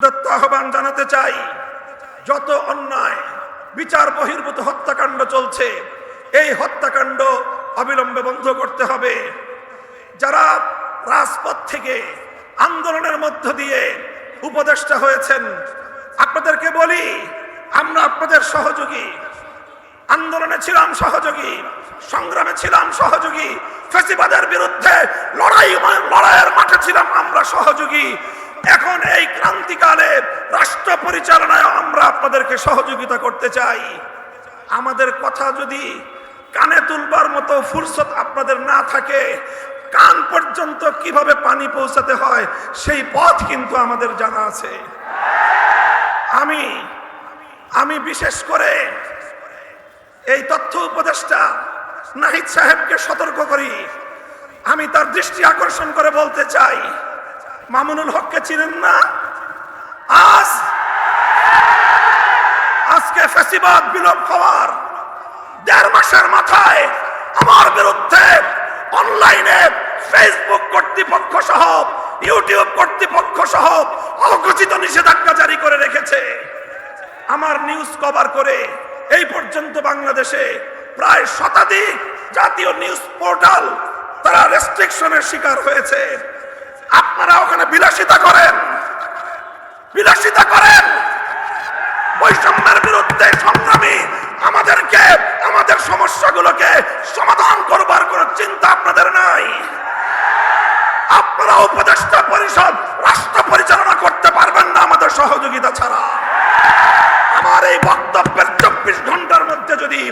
আহ্বান জানাতে চাই, যত অন্যায় বিচার বহির্ভূত হত্যাকাণ্ড চলছে, এই হত্যাকাণ্ড অবিলম্বে বন্ধ করতে হবে। যারা রাজপথ থেকে আন্দোলনের মধ্য দিয়ে উপদেষ্টা হয়েছেন, আপনাদেরকে বলি, আমরা আপনাদের সহযোগী, আন্দোলনে ছিলাম সহযোগী, সংগ্রামে ছিলাম সহযোগী, ফ্যাসিবাদের বিরুদ্ধে লড়াইয়ের মাঠে ছিলাম আমরা সহযোগী। এখন এই ক্রান্তিকালে রাষ্ট্র পরিচালনায় আমরা আপনাদেরকে সহযোগিতা করতে চাই। আমাদের কথা যদি কানে তুলবার মতো ফুরসত আপনাদের না থাকে, কান পর্যন্ত কিভাবে পানি পৌঁছাতে হয় সেই পথ কিন্তু আমাদের জানা আছে। আমি বিশেষ করে এই তথ্য উপদেষ্টা নাহিদ সাহেবকে সতর্ক করি। আমি তার দৃষ্টি আকর্ষণ করে বলতে চাই, মামুনুল হককে চিনেন না? আজকে ফ্যাসিবাদ বিলোপ হওয়ার 1.5 মাসের মাথায় আমার বিরুদ্ধে অনলাইনে ফেসবুক কর্তৃপক্ষ সহ ইউটিউব কর্তৃপক্ষ সহ অঘোষিত নিষেধাজ্ঞা জারি করে রেখেছে। আমার নিউজ কভার করে এই পর্যন্ত বাংলাদেশে প্রায় শতাধিক জাতীয় নিউজ পোর্টাল তারা রেস্ট্রিকশনের শিকার হয়েছে। আপনারা ওখানে বিলাসিতা করেন, বৈষম্যের বিরুদ্ধে সংগ্রামী আমাদেরকে আমাদের সমস্যাগুলোকে সমাধান করবার কোন চিন্তা আপনাদের নাই। আপনারা উপদেষ্টা পরিষদ রাষ্ট্র পরিচালনা করতে পারবেন না আমাদের সহযোগিতা ছাড়া। আমার এই বক্তব্যের 24 ঘন্টার মধ্যে যদি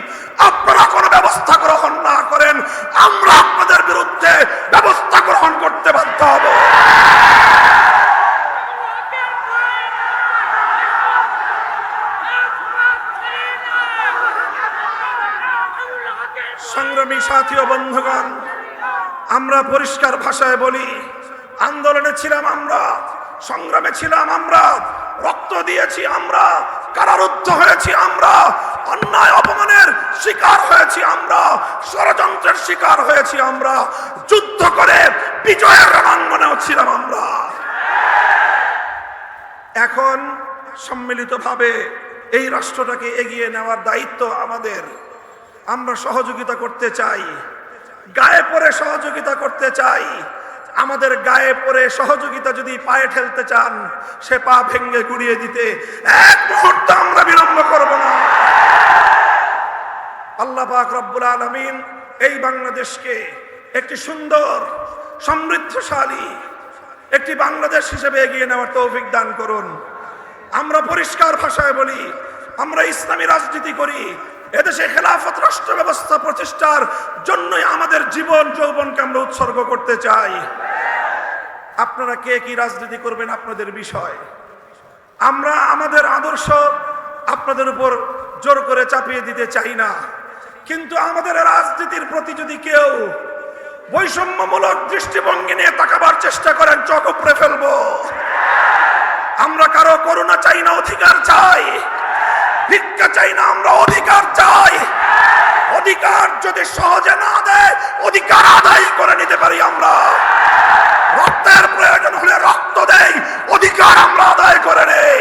আপনারা কোনো ব্যবস্থা গ্রহণ না করেন, আমরা আপনাদের বিরুদ্ধে ব্যবস্থা গ্রহণ করতে বাধ্য হব। সংগ্রামী সাথী ও বন্ধুগণ, আমরা পরিষ্কার ভাষায় বলি, আন্দোলনে ছিলাম আমরা, সংগ্রামে ছিলাম আমরা, রক্ত দিয়েছি আমরা, কারারুদ্ধ হয়েছি আমরা, অন্যায় অপমানের শিকার হয়েছি আমরা, ষড়যন্ত্রের শিকার হয়েছি আমরা, যুদ্ধ করে বিজয়ের রণাঙ্গনেও ছিলাম আমরা। এখন সম্মিলিতভাবে এই রাষ্ট্রটাকে এগিয়ে নেওয়ার দায়িত্ব আমাদের। আমরা সহযোগিতা করতে চাই, গায়ে পড়ে সহযোগিতা করতে চাই। আমাদের গায়ে পড়ে সহযোগিতা যদি পায়ে ঠেলতে চান, সে পা ভেঙে গুড়িয়ে দিতে এক মুহূর্ত আমরা বিলম্ব করব না। আল্লাহ পাক রব্বুল আলামিন এই বাংলাদেশকে একটি সুন্দর, সমৃদ্ধশালী একটি বাংলাদেশ হিসেবে এগিয়ে নেওয়ার তৌফিক দান করুন। আমরা পরিষ্কার ভাষায় বলি, আমরা ইসলামী রাজনীতি করি। এদেশে খেলাফত রাষ্ট্র ব্যবস্থা প্রতিষ্ঠার জন্যই আমাদের জীবন যৌবনকে আমরা উৎসর্গ করতে চাই। আপনারা কে কি রাজনীতি করবেন আপনাদের বিষয়। আমরা আমাদের আদর্শ আপনাদের উপর জোর করে চাপিয়ে দিতে চাই না, কিন্তু আমাদের রাজনীতির প্রতি যদি কেউ বৈষম্যমূলক দৃষ্টিভঙ্গি নিয়ে তাকাবার চেষ্টা করেন, চোখ উপড়ে ফেলবো। আমরা কারো করুণা চাই না, অধিকার চাই। ভিক্ষা চাই না, আমরা অধিকার চাই। অধিকার যদি সহজে না দেয়, অধিকার আদায় করে নিতে পারি আমরা। রক্তের প্রয়োজন হলে রক্ত দেই, অধিকার আমরা আদায় করে নেই।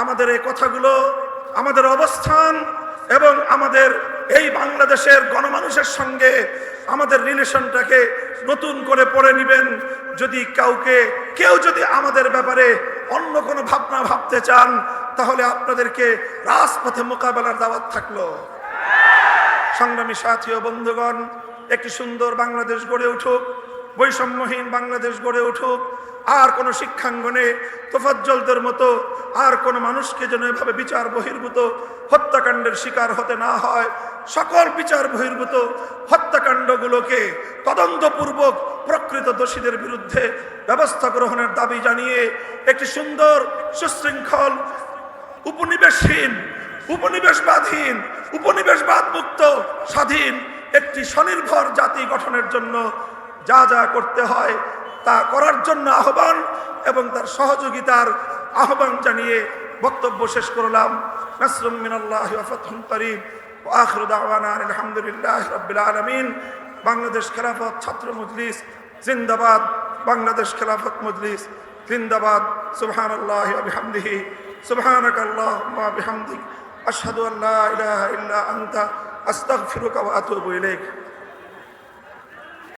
আমাদের এই কথাগুলো, আমাদের অবস্থান এবং আমাদের এই বাংলাদেশের গণমানুষের সঙ্গে আমাদের রিলেশনটাকে নতুন করে পড়ে নেবেন। যদি কেউ যদি আমাদের ব্যাপারে অন্য কোনো ভাবনা ভাবতে চান, তাহলে আপনাদেরকে রাজপথে মোকাবেলার দাওয়াত থাকলো। সংগ্রামী সাথী ও বন্ধুগণ, একটি সুন্দর বাংলাদেশ গড়ে উঠুক, বৈষম্যহীন বাংলাদেশ গড়ে উঠুক। আর কোনো শিক্ষাঙ্গনে তোফাজ্জলদের মতো আর কোনো মানুষকে যেন এভাবে বিচার বহির্ভূত হত্যাকাণ্ডের শিকার হতে না হয়। সকল বিচার বহির্ভূত হত্যাকাণ্ডগুলোকে তদন্তপূর্বক প্রকৃত দোষীদের বিরুদ্ধে ব্যবস্থা গ্রহণের দাবি জানিয়ে একটি সুন্দর, সুশৃঙ্খল, উপনিবেশহীন, উপনিবেশবাদহীন, উপনিবেশবাদ মুক্ত, স্বাধীন একটি স্বনির্ভর জাতি গঠনের জন্য যা যা করতে হয় তা করার জন্য আহ্বান এবং তার সহযোগিতার আহ্বান জানিয়ে বক্তব্য শেষ করলাম। নাসরুম মিনাল্লাহি ওয়া ফাতহুন করিম ওয়া আখিরু দাওয়ানা আলহামদুলিল্লাহি রাব্বিল আলামিন। বাংলাদেশ খেলাফত ছাত্র মজলিস জিন্দাবাদ, বাংলাদেশ খেলাফত মজলিস জিন্দাবাদ। সুবহানাল্লাহি ওয়া বিহামদিহি, সুবহানাকাল্লাহুম্মা ওয়া বিহামদিক, আশহাদু আল্লা ইলাহা ইল্লা আনতা, আস্তাগফিরুকা ওয়া আতুবু ইলাইক।